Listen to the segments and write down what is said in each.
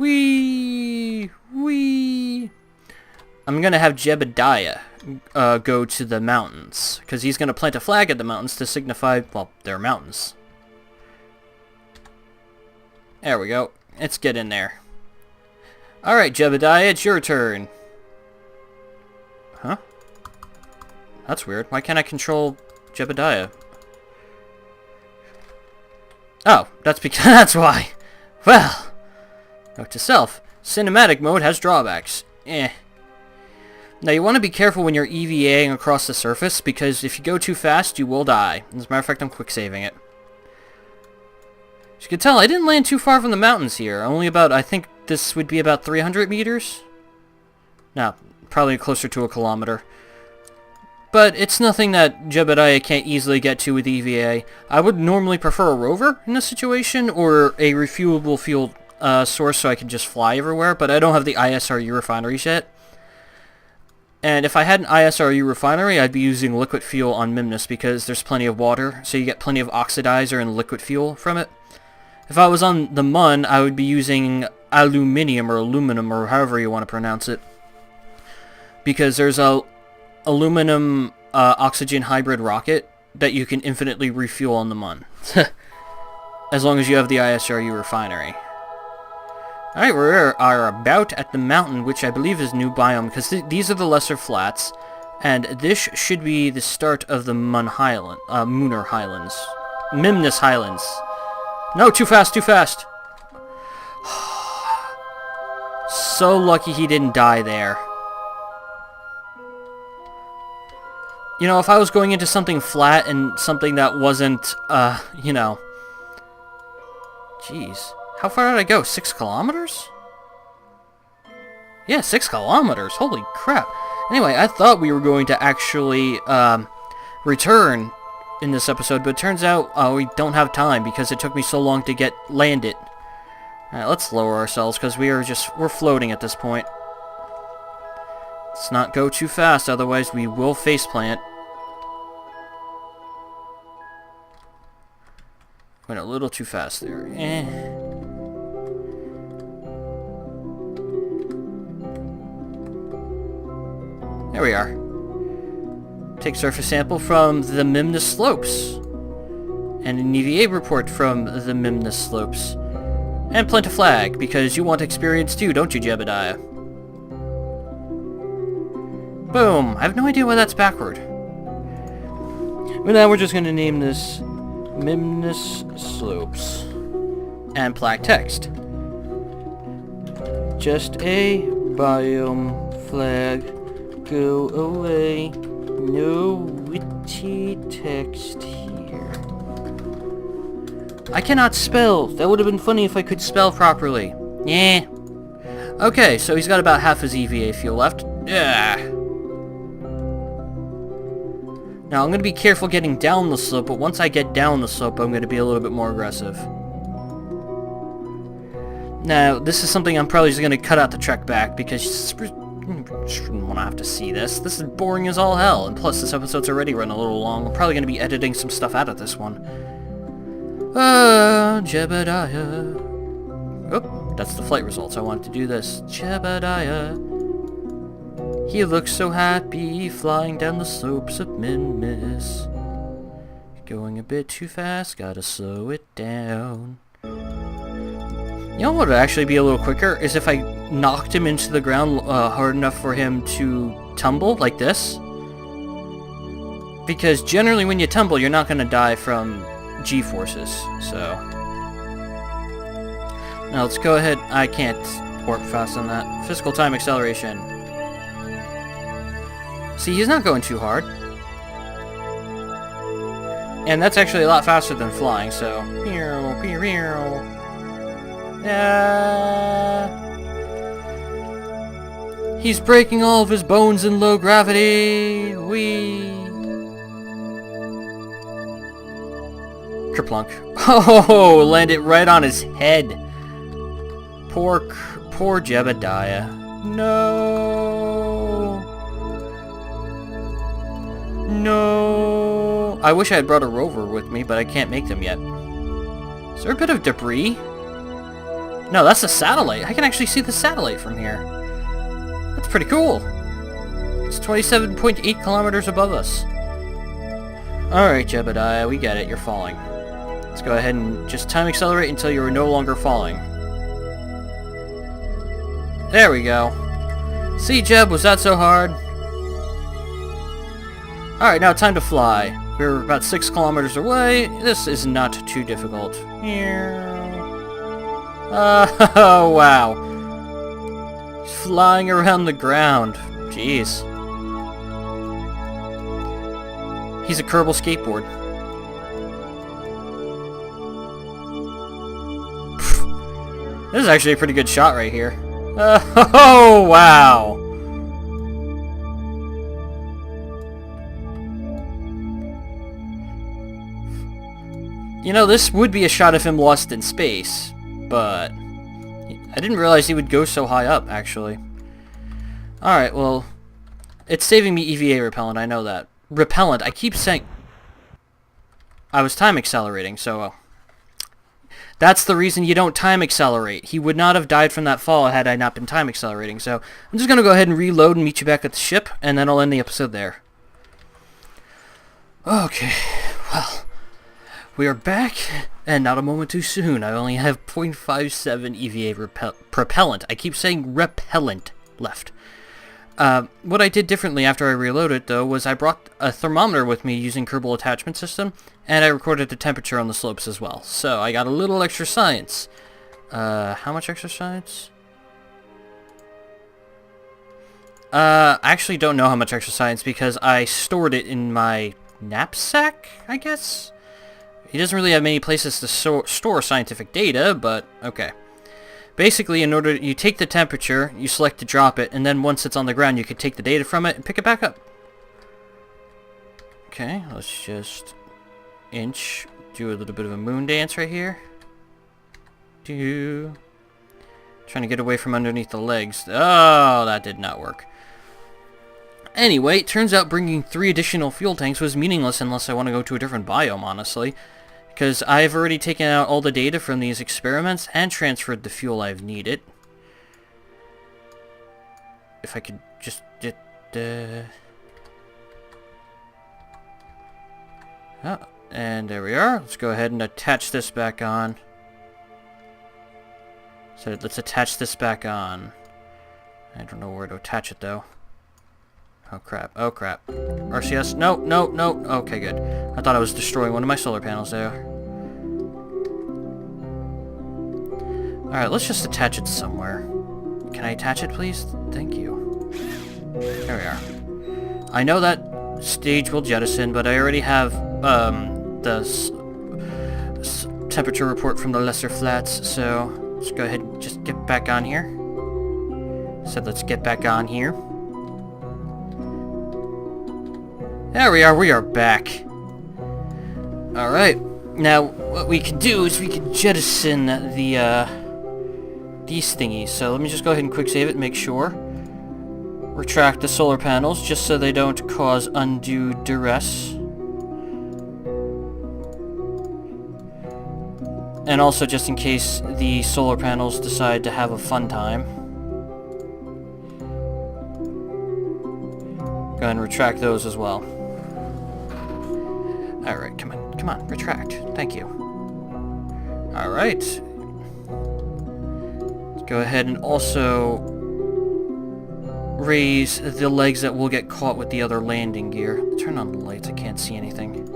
Whee! Whee! I'm gonna have Jebediah go to the mountains, because he's gonna plant a flag at the mountains to signify, well, they're mountains. There we go. Let's get in there. Alright, Jebediah, it's your turn. Huh? That's weird. Why can't I control Jebediah? Oh, that's because that's why. Well, note to self. Cinematic mode has drawbacks. Now you want to be careful when you're EVAing across the surface, because if you go too fast, you will die. As a matter of fact, I'm quick saving it. As you can tell, I didn't land too far from the mountains here. Only about, I think this would be about 300 meters? No, probably closer to a kilometer. But it's nothing that Jebediah can't easily get to with EVA. I would normally prefer a rover in this situation, or a refuelable fuel source so I can just fly everywhere, but I don't have the ISRU refineries yet. And if I had an ISRU refinery, I'd be using liquid fuel on Mimnus because there's plenty of water, so you get plenty of oxidizer and liquid fuel from it. If I was on the Mun, I would be using aluminium or aluminum or however you want to pronounce it. Because there's a aluminum oxygen hybrid rocket that you can infinitely refuel on the Mun. As long as you have the ISRU refinery. Alright, we are about at the mountain, which I believe is new biome, because these are the lesser flats, and this should be the start of the Mooner Highlands. Mimnus Highlands. No, too fast, too fast! So lucky he didn't die there. You know, if I was going into something flat and something that wasn't, you know... Jeez. How far did I go? 6 kilometers? Yeah, 6 kilometers. Holy crap. Anyway, I thought we were going to actually return in this episode, but it turns out we don't have time because it took me so long to get landed. Alright, let's lower ourselves because we're floating at this point. Let's not go too fast, otherwise we will faceplant. Went a little too fast there. There we are. Take surface sample from the Mimnus slopes. And an EVA report from the Mimnus slopes. And plant a flag, because you want experience too, don't you, Jebediah? Boom! I have no idea why that's backward. But now we're just going to name this Mimnus Slopes. And plaque text. Just a biome flag. Go away. No witty text here. I cannot spell. That would have been funny if I could spell properly. Yeah. Okay, so he's got about half his EVA fuel left. Yeah. Now, I'm going to be careful getting down the slope, but once I get down the slope, I'm going to be a little bit more aggressive. Now, this is something I'm probably just going to cut out the trek back, because I shouldn't want to have to see this. This is boring as all hell, and plus this episode's already run a little long. I'm probably going to be editing some stuff out of this one. Jebediah. Oh, that's the flight results. I wanted to do this. Jebediah. He looks so happy flying down the slopes of Mimnus. Going a bit too fast, gotta slow it down. You know what would actually be a little quicker is if I knocked him into the ground hard enough for him to tumble like this. Because generally when you tumble, you're not going to die from G-forces. So now let's go ahead. I can't warp fast on that. Physical time acceleration. See, he's not going too hard. And that's actually a lot faster than flying, so... He's breaking all of his bones in low gravity! Whee! Kerplunk. Oh, landed right on his head. Poor Jebediah. No! No! I wish I had brought a rover with me, but I can't make them yet. Is there a bit of debris? No, that's the satellite. I can actually see the satellite from here. That's pretty cool. It's 27.8 kilometers above us. Alright, Jebediah, we get it. You're falling. Let's go ahead and just time accelerate until you are no longer falling. There we go. See, Jeb, was that so hard? Alright, now time to fly. We're about 6 kilometers away. This is not too difficult. Oh, wow. He's flying around the ground. Jeez. He's a Kerbal skateboard. This is actually a pretty good shot right here. Oh, wow. You know, this would be a shot of him lost in space, but I didn't realize he would go so high up, actually. Alright, well, it's saving me EVA repellent, I know that. Repellent, I keep saying... I was time accelerating, so... that's the reason you don't time accelerate. He would not have died from that fall had I not been time accelerating, so I'm just going to go ahead and reload and meet you back at the ship, and then I'll end the episode there. Okay, well... we are back, and not a moment too soon. I only have 0.57 EVA propellant. I keep saying repellent left. What I did differently after I reloaded, though, was I brought a thermometer with me using Kerbal Attachment System, and I recorded the temperature on the slopes as well. So I got a little extra science. How much extra science? I actually don't know how much extra science because I stored it in my knapsack, I guess? He doesn't really have many places to store scientific data, but okay. Basically, in order you take the temperature, you select to drop it, and then once it's on the ground, you can take the data from it and pick it back up. Okay, let's just do a little bit of a moon dance right here. Trying to get away from underneath the legs. Oh, that did not work. Anyway, it turns out bringing 3 additional fuel tanks was meaningless unless I want to go to a different biome, honestly. Because I've already taken out all the data from these experiments and transferred the fuel I've needed. If I could just get... oh, and there we are. Let's go ahead and attach this back on. So let's attach this back on. I don't know where to attach it, though. Oh crap, oh crap. RCS, no, no, no. Okay, good. I thought I was destroying one of my solar panels there. Alright, let's just attach it somewhere. Can I attach it, please? Thank you. There we are. I know that stage will jettison, but I already have, the temperature report from the lesser flats, so let's go ahead and just get back on here. So let's get back on here. There we are back. Alright, now what we can do is we can jettison these thingies. So let me just go ahead and quick save it and make sure. Retract the solar panels just so they don't cause undue duress. And also just in case the solar panels decide to have a fun time. Go ahead and retract those as well. Alright, come on, retract. Thank you. Alright. Let's go ahead and also raise the legs that will get caught with the other landing gear. Turn on the lights, I can't see anything.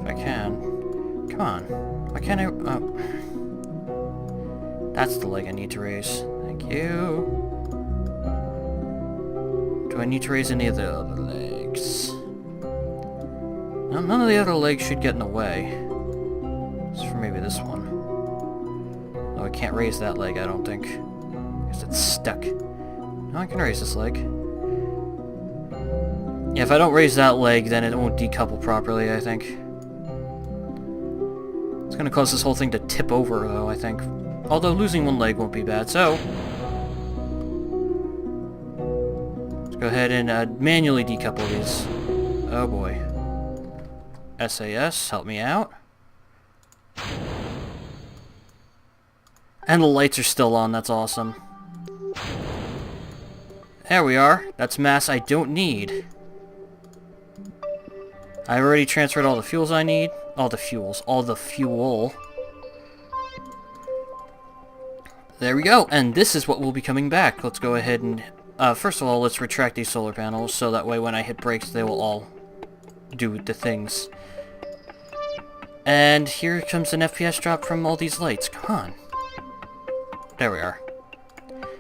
If I can. Come on. Why can't I... oh. That's the leg I need to raise. Thank you. Do I need to raise any of the other legs? No, none of the other legs should get in the way. Except for maybe this one. No, I can't raise that leg, I don't think. Because it's stuck. No, I can raise this leg. Yeah, if I don't raise that leg, then it won't decouple properly, I think. It's gonna cause this whole thing to tip over, though, I think. Although losing one leg won't be bad, so... let's go ahead and manually decouple these. Oh boy. SAS, help me out. And the lights are still on, that's awesome. There we are. That's mass I don't need. I already transferred all the fuels I need. All the fuel. There we go, and this is what will be coming back. Let's go ahead and... first of all, let's retract these solar panels, so that way when I hit brakes, they will all do the things. And here comes an FPS drop from all these lights. Come on. There we are.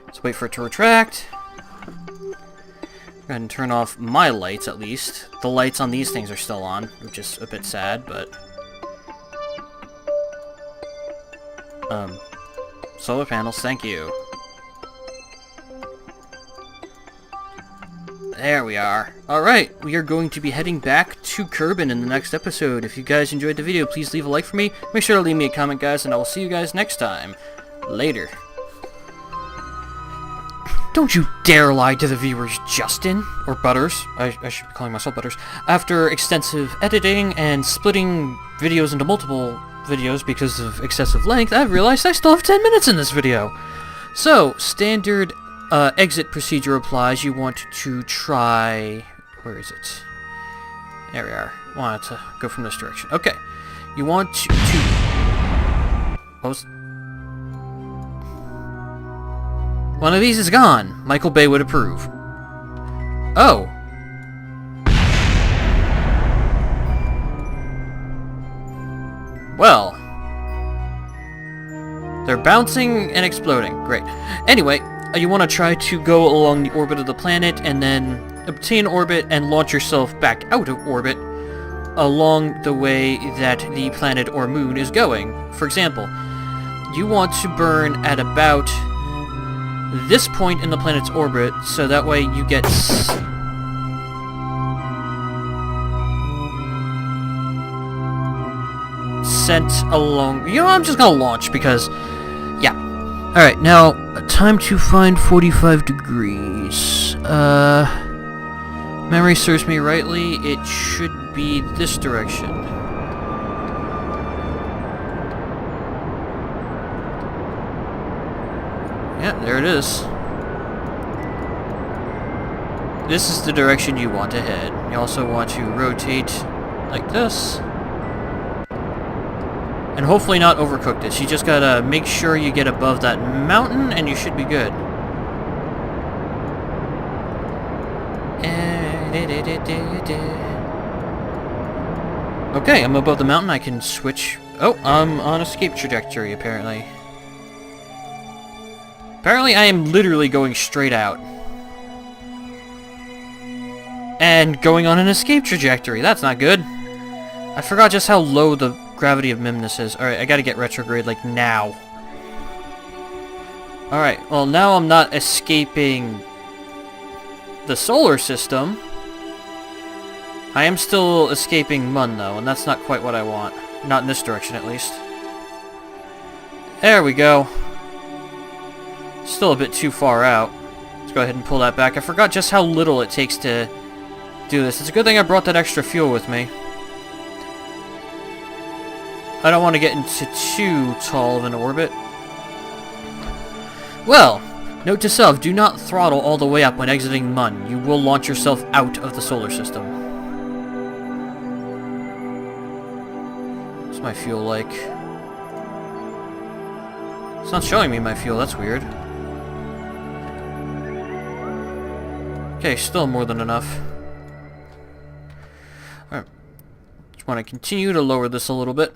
Let's wait for it to retract. Go ahead and turn off my lights, at least. The lights on these things are still on, which is a bit sad, but... solar panels, thank you. There we are. Alright, we are going to be heading back to Kerbin in the next episode. If you guys enjoyed the video, please leave a like for me. Make sure to leave me a comment, guys, and I will see you guys next time. Later. Don't you dare lie to the viewers, Justin. Or Butters. I should be calling myself Butters. After extensive editing and splitting videos into multiple videos because of excessive length, I've realized I still have 10 minutes in this video. So, standard exit procedure applies. You want to try... Where is it? There we are. Want to go from this direction. Okay. You want to... What was... One of these is gone. Michael Bay would approve. Oh. Well. They're bouncing and exploding. Great. Anyway, you want to try to go along the orbit of the planet and then obtain orbit and launch yourself back out of orbit along the way that the planet or moon is going. For example, you want to burn at about this point in the planet's orbit, so that way you get sent along... You know, I'm just gonna launch because... Yeah. Alright, now, time to find 45 degrees. Memory serves me rightly, it should be this direction. Yeah, there it is. This is the direction you want to head. You also want to rotate like this. And hopefully not overcook this. You just gotta make sure you get above that mountain and you should be good. Okay, I'm above the mountain. I can switch... Oh, I'm on escape trajectory, apparently. Apparently, I am literally going straight out. And going on an escape trajectory. That's not good. I forgot just how low the gravity of Mimnus is. Alright, I gotta get retrograde, like, now. Alright, well, now I'm not escaping the solar system. I am still escaping Mun, though, and that's not quite what I want. Not in this direction, at least. There we go. Still a bit too far out. Let's go ahead and pull that back. I forgot just how little it takes to do this. It's a good thing I brought that extra fuel with me. I don't want to get into too tall of an orbit. Well, note to self, do not throttle all the way up when exiting Mun. You will launch yourself out of the solar system. What's my fuel like? It's not showing me my fuel, that's weird. Okay, still more than enough. Alright. Just want to continue to lower this a little bit.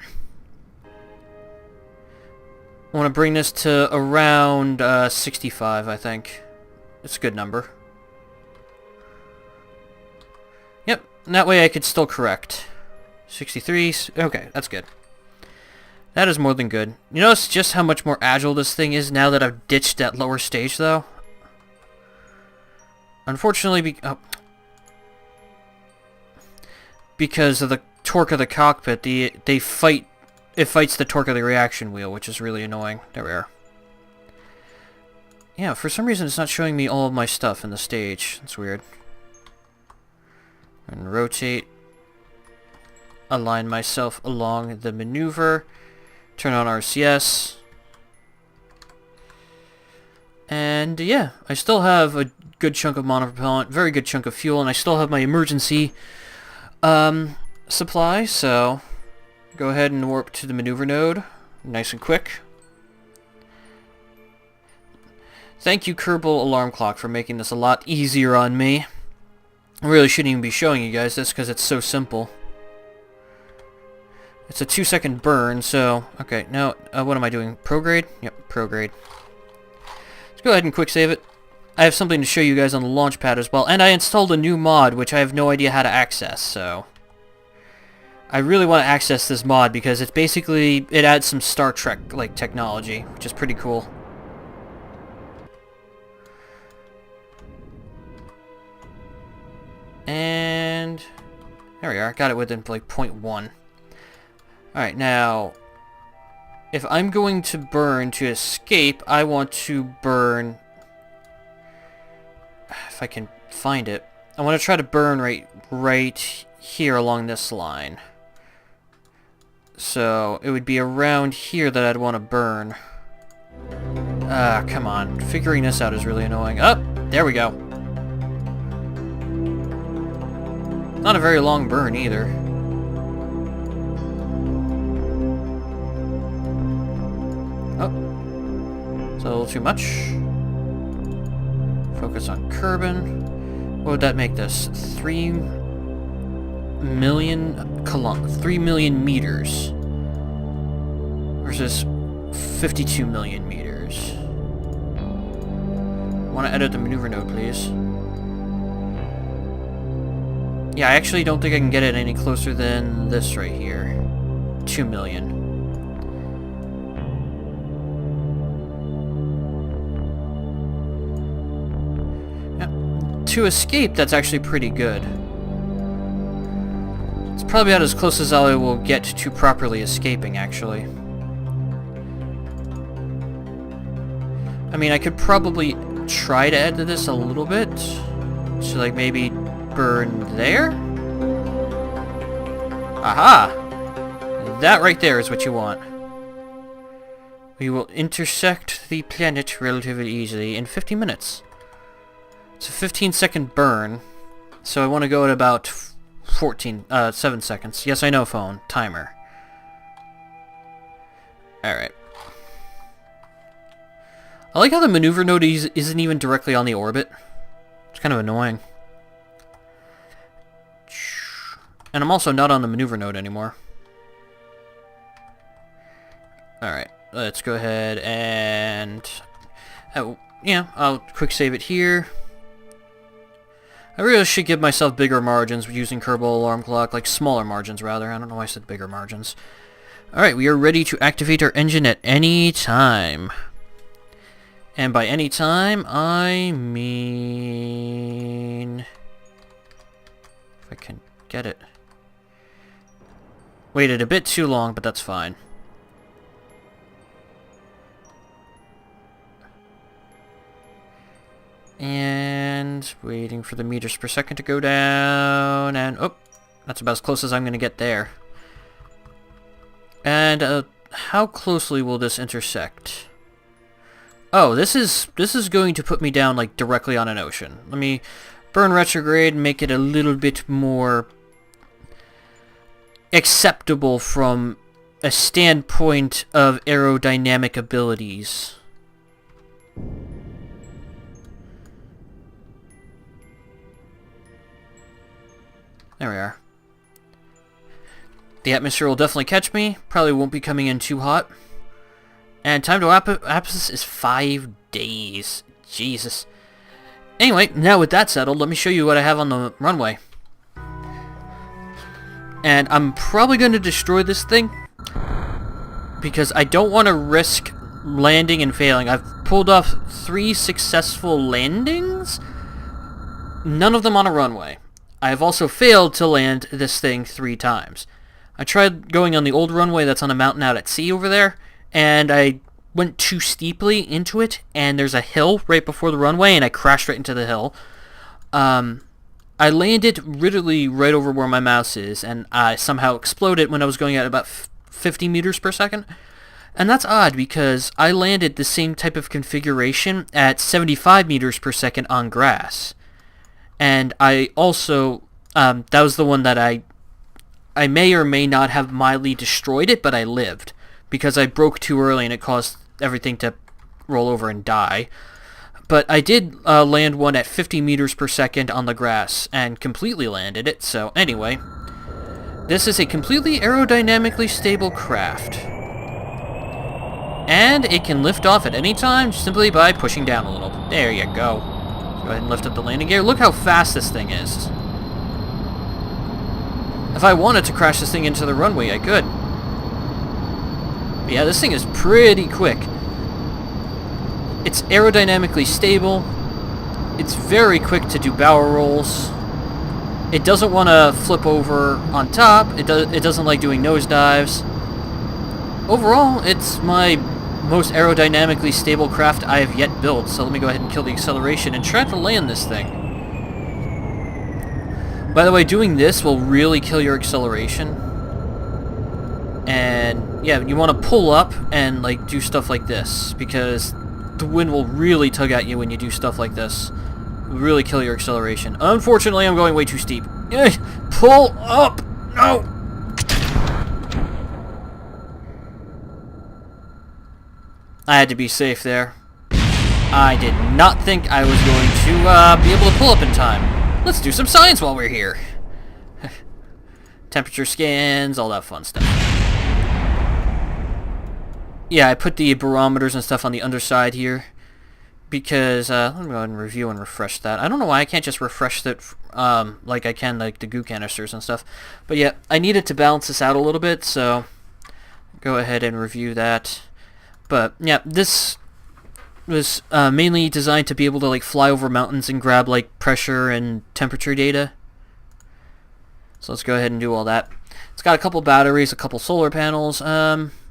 I want to bring this to around 65, I think. It's a good number. Yep, and that way I could still correct. 63, okay, that's good. That is more than good. You notice just how much more agile this thing is now that I've ditched that lower stage, though? Unfortunately, because of the torque of the cockpit, it fights the torque of the reaction wheel, which is really annoying. There we are. Yeah, for some reason it's not showing me all of my stuff in the stage. That's weird. And rotate. Align myself along the maneuver. Turn on RCS. And yeah, I still have a good chunk of monopropellant, very good chunk of fuel, and I still have my emergency supply, so go ahead and warp to the maneuver node, nice and quick. Thank you, Kerbal Alarm Clock, for making this a lot easier on me. I really shouldn't even be showing you guys this because it's so simple. It's a 2-second burn, so... Okay, now, what am I doing? Prograde? Yep, prograde. Let's go ahead and quick save it. I have something to show you guys on the launch pad as well, and I installed a new mod, which I have no idea how to access, so... I really want to access this mod because it's basically... It adds some Star Trek-like technology, which is pretty cool. And... There we are, got it within, like, 0.1. Alright, now, if I'm going to burn to escape, I want to burn, if I can find it, I want to try to burn right here along this line. So, it would be around here that I'd want to burn. Come on, figuring this out is really annoying. Oh, there we go. Not a very long burn either. Oh, it's a little too much. Focus on Kerbin. What would that make this? 3 million meters versus 52 million meters. Want to edit the maneuver node, please? Yeah, I actually don't think I can get it any closer than this right here. 2 million. To escape, that's actually pretty good. It's probably about as close as I will get to properly escaping, actually. I mean, I could probably try to add to this a little bit. So, like, maybe burn there? Aha! That right there is what you want. We will intersect the planet relatively easily in 50 minutes. It's a 15-second burn, so I want to go at about 7 seconds. Yes, I know, phone. Timer. Alright. I like how the maneuver node isn't even directly on the orbit. It's kind of annoying. And I'm also not on the maneuver node anymore. Alright, let's go ahead and... Oh, yeah, I'll quick save it here. I really should give myself bigger margins using Kerbal Alarm Clock, like smaller margins rather. I don't know why I said bigger margins. Alright, we are ready to activate our engine at any time. And by any time, I mean... If I can get it. Waited a bit too long, but that's fine. And waiting for the meters per second to go down, and oh, that's about as close as I'm going to get there. And how closely will this intersect? Oh, this is going to put me down like directly on an ocean. Let me burn retrograde and make it a little bit more acceptable from a standpoint of aerodynamic abilities. There we are. The atmosphere will definitely catch me. Probably won't be coming in too hot. And time to apoapsis is 5 days. Jesus. Anyway, now with that settled, let me show you what I have on the runway. And I'm probably going to destroy this thing because I don't want to risk landing and failing. I've pulled off 3 successful landings, none of them on a runway. I have also failed to land this thing 3 times. I tried going on the old runway that's on a mountain out at sea over there, and I went too steeply into it, and there's a hill right before the runway, and I crashed right into the hill. I landed literally right over where my mouse is, and I somehow exploded when I was going at about 50 meters per second. And that's odd because I landed the same type of configuration at 75 meters per second on grass. And I also, that was the one that I may or may not have mildly destroyed it, but I lived. Because I broke too early and it caused everything to roll over and die. But I did land one at 50 meters per second on the grass and completely landed it. So anyway, this is a completely aerodynamically stable craft. And it can lift off at any time simply by pushing down a little. There you go. Go ahead and lift up the landing gear. Look how fast this thing is. If I wanted to crash this thing into the runway, I could. But yeah, this thing is pretty quick. It's aerodynamically stable. It's very quick to do barrel rolls. It doesn't want to flip over on top. It doesn't like doing nosedives. Overall, it's my most aerodynamically stable craft I have yet built. So let me go ahead and kill the acceleration and try to land this thing. By the way, doing this will really kill your acceleration. And yeah, you want to pull up and like do stuff like this because the wind will really tug at you when you do stuff like this. It will really kill your acceleration. Unfortunately, I'm going way too steep. Pull up! No! I had to be safe there. I did not think I was going to be able to pull up in time. Let's do some science while we're here. Temperature scans, all that fun stuff. Yeah, I put the barometers and stuff on the underside here because let me go ahead and review and refresh that. I don't know why I can't just refresh that like I can like the goo canisters and stuff. But yeah, I needed to balance this out a little bit, so go ahead and review that. But yeah, this was mainly designed to be able to like fly over mountains and grab like pressure and temperature data. So let's go ahead and do all that. It's got a couple batteries, a couple solar panels.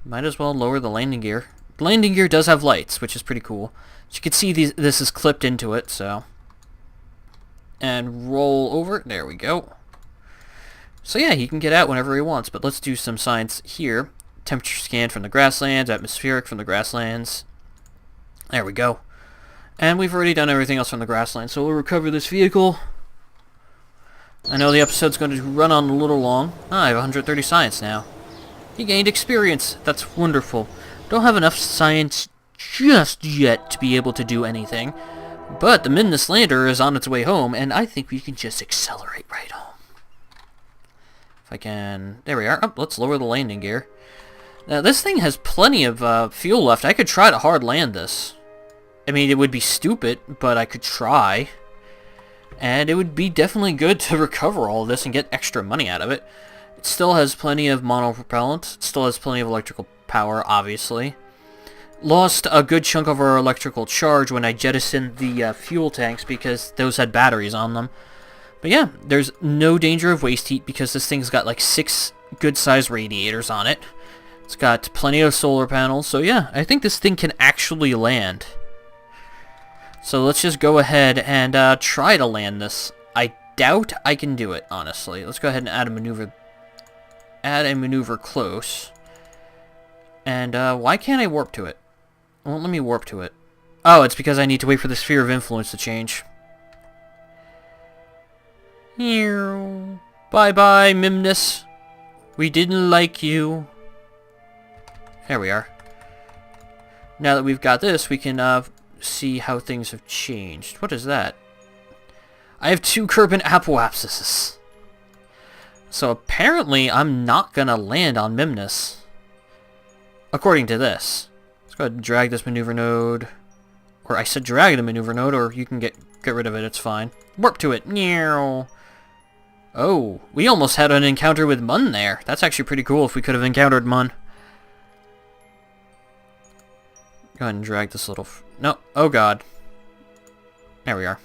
Might as well lower the landing gear. The landing gear does have lights, which is pretty cool. As you can see, this is clipped into it, so. And roll over. There we go. So yeah, he can get out whenever he wants, but let's do some science here. Temperature scan from the grasslands, atmospheric from the grasslands. There we go. And we've already done everything else from the grasslands, so we'll recover this vehicle. I know the episode's going to run on a little long. I have 130 science now. You gained experience. That's wonderful. Don't have enough science just yet to be able to do anything. But the Midness lander is on its way home, and I think we can just accelerate right home. If I can... There we are. Oh, let's lower the landing gear. Now, this thing has plenty of fuel left. I could try to hard land this. I mean, it would be stupid, but I could try. And it would be definitely good to recover all of this and get extra money out of it. It still has plenty of monopropellant. It still has plenty of electrical power, obviously. Lost a good chunk of our electrical charge when I jettisoned the fuel tanks because those had batteries on them. But yeah, there's no danger of waste heat because this thing's got like 6 good-sized radiators on it. It's got plenty of solar panels, so yeah, I think this thing can actually land. So let's just go ahead and try to land this. I doubt I can do it, honestly. Let's go ahead and add a maneuver. Add a maneuver close. And why can't I warp to it? It won't let me warp to it. Oh, it's because I need to wait for the sphere of influence to change. Bye-bye, Mimnus. We didn't like you. There we are. Now that we've got this, we can see how things have changed. What is that? I have 2 Kerbin apoapsises. So apparently I'm not gonna land on Mimnus. According to this. Let's go ahead and drag this maneuver node. Or I said drag the maneuver node, or you can get rid of it, it's fine. Warp to it. Oh, we almost had an encounter with Mun there. That's actually pretty cool if we could have encountered Mun. Go ahead and drag this little... No. Oh, God. There we are.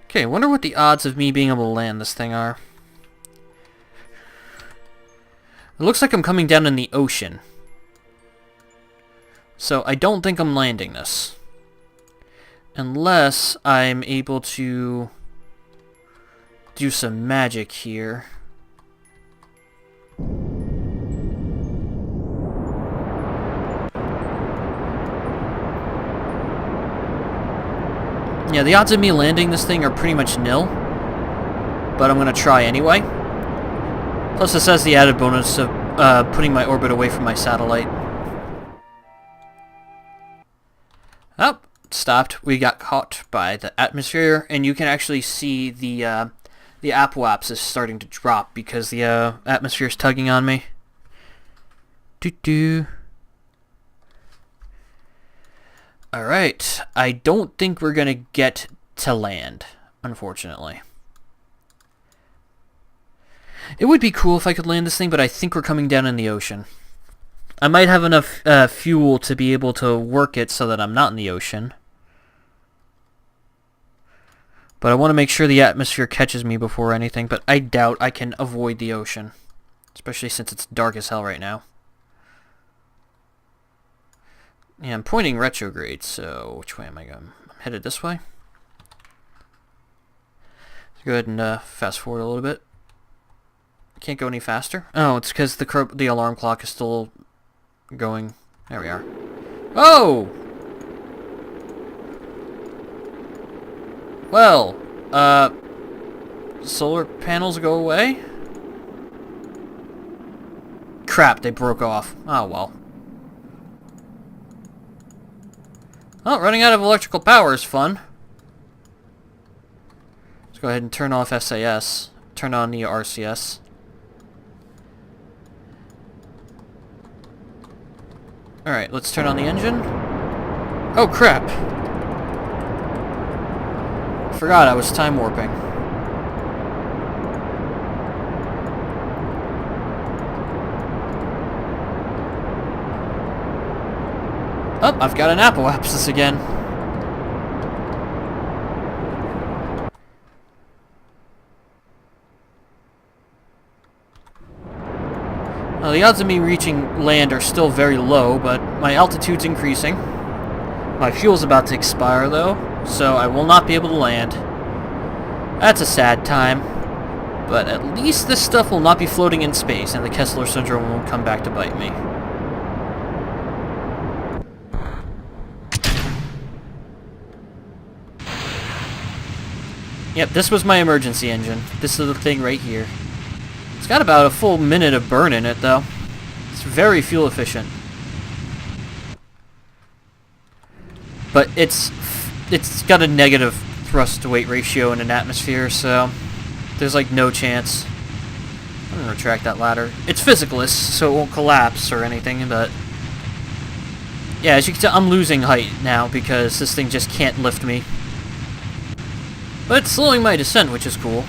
Okay, I wonder what the odds of me being able to land this thing are. It looks like I'm coming down in the ocean. So I don't think I'm landing this. Unless I'm able to do some magic here. Yeah, the odds of me landing this thing are pretty much nil. But I'm going to try anyway. Plus it says the added bonus of putting my orbit away from my satellite. Oh, stopped. We got caught by the atmosphere, and you can actually see the apoapsis is starting to drop because the atmosphere is tugging on me. Doo-doo. Alright, I don't think we're going to get to land, unfortunately. It would be cool if I could land this thing, but I think we're coming down in the ocean. I might have enough fuel to be able to work it so that I'm not in the ocean. But I want to make sure the atmosphere catches me before anything, but I doubt I can avoid the ocean. Especially since it's dark as hell right now. Yeah, I'm pointing retrograde, so which way am I going? I'm headed this way. Let's go ahead and fast forward a little bit. Can't go any faster. Oh, it's because the alarm clock is still going. There we are. Oh! Well, solar panels go away? Crap, they broke off. Oh, well. Oh, running out of electrical power is fun. Let's go ahead and turn off SAS. Turn on the RCS. Alright, let's turn on the engine. Oh, crap. Forgot I was time warping. Oh, I've got an apoapsis again. Well, the odds of me reaching land are still very low, but my altitude's increasing. My fuel's about to expire, though, so I will not be able to land. That's a sad time. But at least this stuff will not be floating in space, and the Kessler syndrome won't come back to bite me. Yep, this was my emergency engine. This is the thing right here. It's got about a full minute of burn in it, though. It's very fuel efficient. But it's got a negative thrust-to-weight ratio in an atmosphere, so there's like no chance. I'm gonna retract that ladder. It's physicalist, so it won't collapse or anything, but yeah, as you can tell, I'm losing height now because this thing just can't lift me. But it's slowing my descent, which is cool.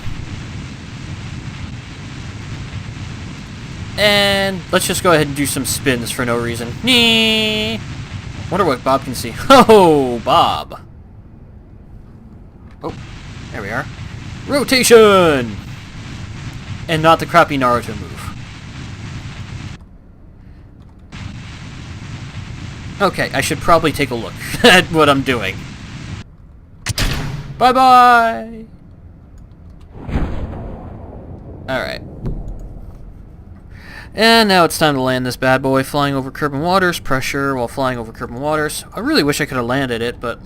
And let's just go ahead and do some spins for no reason. Nee. Wonder what Bob can see. Oh, Bob. Oh, there we are. Rotation! And not the crappy Naruto move. Okay, I should probably take a look at what I'm doing. Bye-bye! Alright. And now it's time to land this bad boy, flying over curb and waters, pressure while flying over curb and waters. I really wish I could have landed it, but...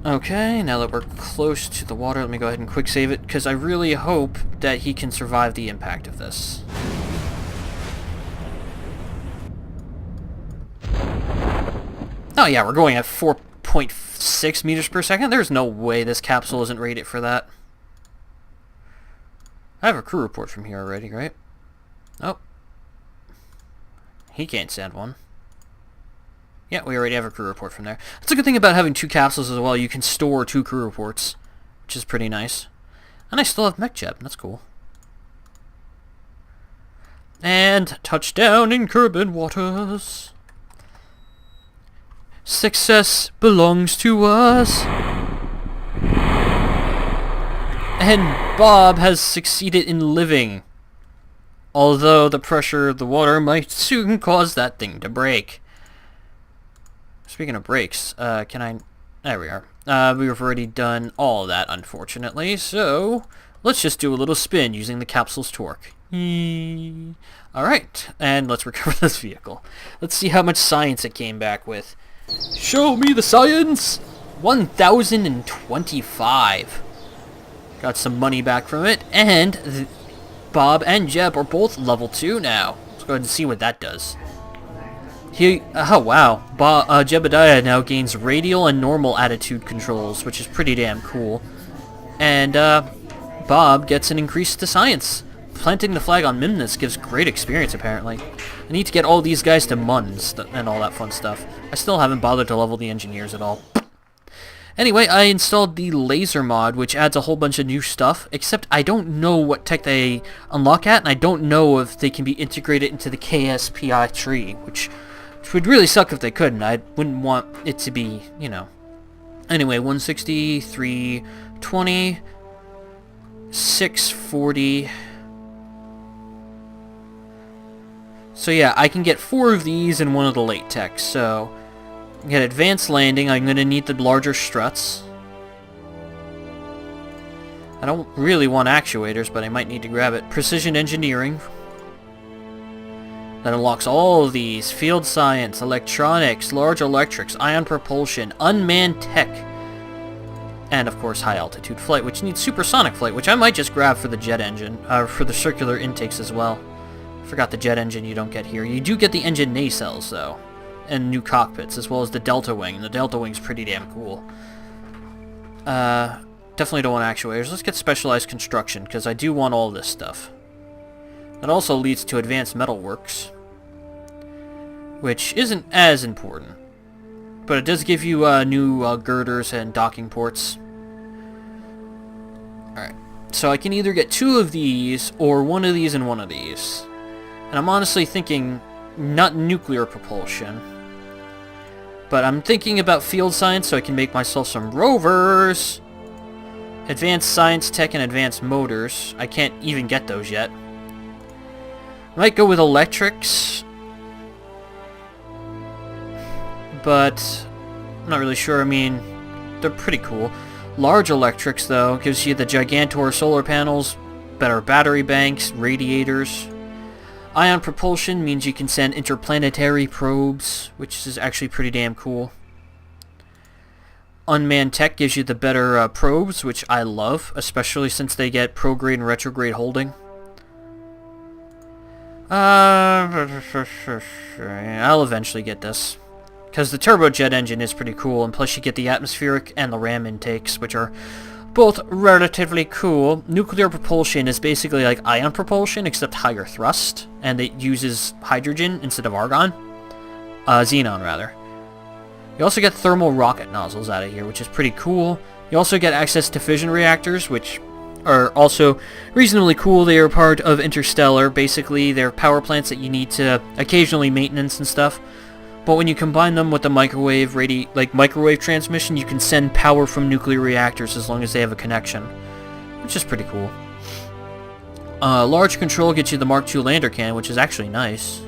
Okay, now that we're close to the water, let me go ahead and quick save it, because I really hope that he can survive the impact of this. Oh yeah, we're going at 4.6 meters per second. There's no way this capsule isn't rated for that. I have a crew report from here already, right? Oh. He can't send one. Yeah, we already have a crew report from there. That's a good thing about having two capsules as well. You can store two crew reports, which is pretty nice. And I still have MechJet. That's cool. And touchdown in Kerbin Waters. Success belongs to us. And Bob has succeeded in living. Although the pressure of the water might soon cause that thing to break. Speaking of brakes, can I... There we are. We've already done all of that, unfortunately. So, let's just do a little spin using the capsule's torque. Alright, and let's recover this vehicle. Let's see how much science it came back with. Show me the science! 1,025. Got some money back from it, and Bob and Jeb are both level 2 now. Let's go ahead and see what that does. Oh wow, Jebediah now gains radial and normal attitude controls, which is pretty damn cool. And Bob gets an increase to science. Planting the flag on Mimnus gives great experience, apparently. I need to get all these guys to Muns and all that fun stuff. I still haven't bothered to level the engineers at all. Anyway, I installed the laser mod, which adds a whole bunch of new stuff, except I don't know what tech they unlock at, and I don't know if they can be integrated into the KSP tree, which would really suck if they couldn't. I wouldn't want it to be, you know. Anyway, 160, 320, 640. So yeah, I can get 4 of these in one of the late techs, so get advanced landing. I'm going to need the larger struts. I don't really want actuators, but I might need to grab it. Precision engineering. That unlocks all of these. Field science, electronics, large electrics, ion propulsion, unmanned tech. And of course high altitude flight, which needs supersonic flight, which I might just grab for the jet engine, for the circular intakes as well. Forgot the jet engine you don't get here. You do get the engine nacelles though. And new cockpits, as well as the Delta Wing. The Delta Wing's pretty damn cool. Definitely don't want actuators. Let's get specialized construction, because I do want all this stuff. That also leads to advanced metalworks, which isn't as important. But it does give you new girders and docking ports. Alright, so I can either get 2 of these, or 1 of these and 1 of these. And I'm honestly thinking not nuclear propulsion. But I'm thinking about field science so I can make myself some rovers. Advanced science tech and advanced motors. I can't even get those yet. Might go with electrics. But I'm not really sure. I mean, they're pretty cool. Large electrics though gives you the Gigantor solar panels, better battery banks, radiators. Ion propulsion means you can send interplanetary probes, which is actually pretty damn cool. Unmanned tech gives you the better probes, which I love, especially since they get prograde and retrograde holding. I'll eventually get this, because the turbojet engine is pretty cool, and plus you get the atmospheric and the ram intakes, which are both relatively cool. Nuclear propulsion is basically like ion propulsion, except higher thrust, and it uses hydrogen instead of argon. Xenon, rather. You also get thermal rocket nozzles out of here, which is pretty cool. You also get access to fission reactors, which are also reasonably cool. They are part of Interstellar. Basically, they're power plants that you need to occasionally maintenance and stuff. But when you combine them with the microwave microwave transmission, you can send power from nuclear reactors as long as they have a connection, which is pretty cool. Large control gets you the Mark II lander cannon, which is actually nice.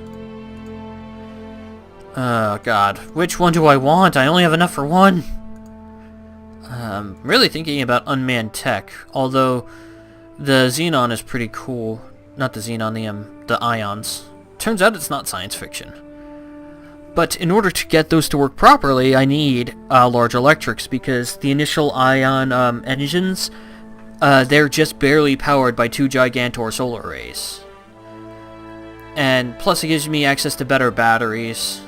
Oh god, which one do I want? I only have enough for 1. I'm really thinking about unmanned tech, although the Xenon is pretty cool. Not the Xenon, the ions. Turns out it's not science fiction. But in order to get those to work properly, I need large electrics, because the initial ion engines, they're just barely powered by 2 Gigantor solar arrays. And plus it gives me access to better batteries.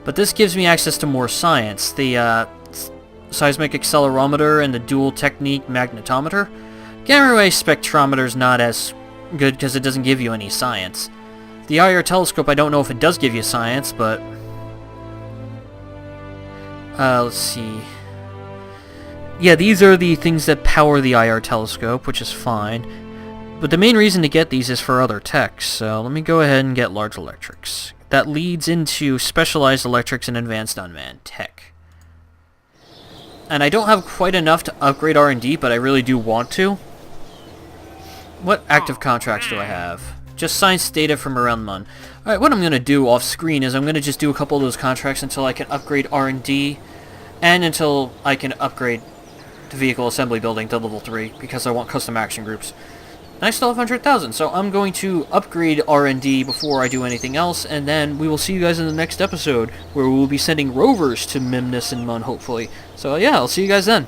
But this gives me access to more science. The seismic accelerometer and the dual technique magnetometer. Gamma ray spectrometer's not as good because it doesn't give you any science. The IR telescope, I don't know if it does give you science, but let's see. Yeah, these are the things that power the IR telescope, which is fine. But the main reason to get these is for other techs, so let me go ahead and get large electrics. That leads into specialized electrics and advanced unmanned tech. And I don't have quite enough to upgrade R&D, but I really do want to. What active contracts do I have? Just science data from around Mun. Alright, what I'm going to do off screen is I'm going to just do a couple of those contracts until I can upgrade R&D, and until I can upgrade the vehicle assembly building to level 3, because I want custom action groups. And I still have 100,000, so I'm going to upgrade R&D before I do anything else, and then we will see you guys in the next episode, where we will be sending rovers to Mimnus and Mun, hopefully. So yeah, I'll see you guys then.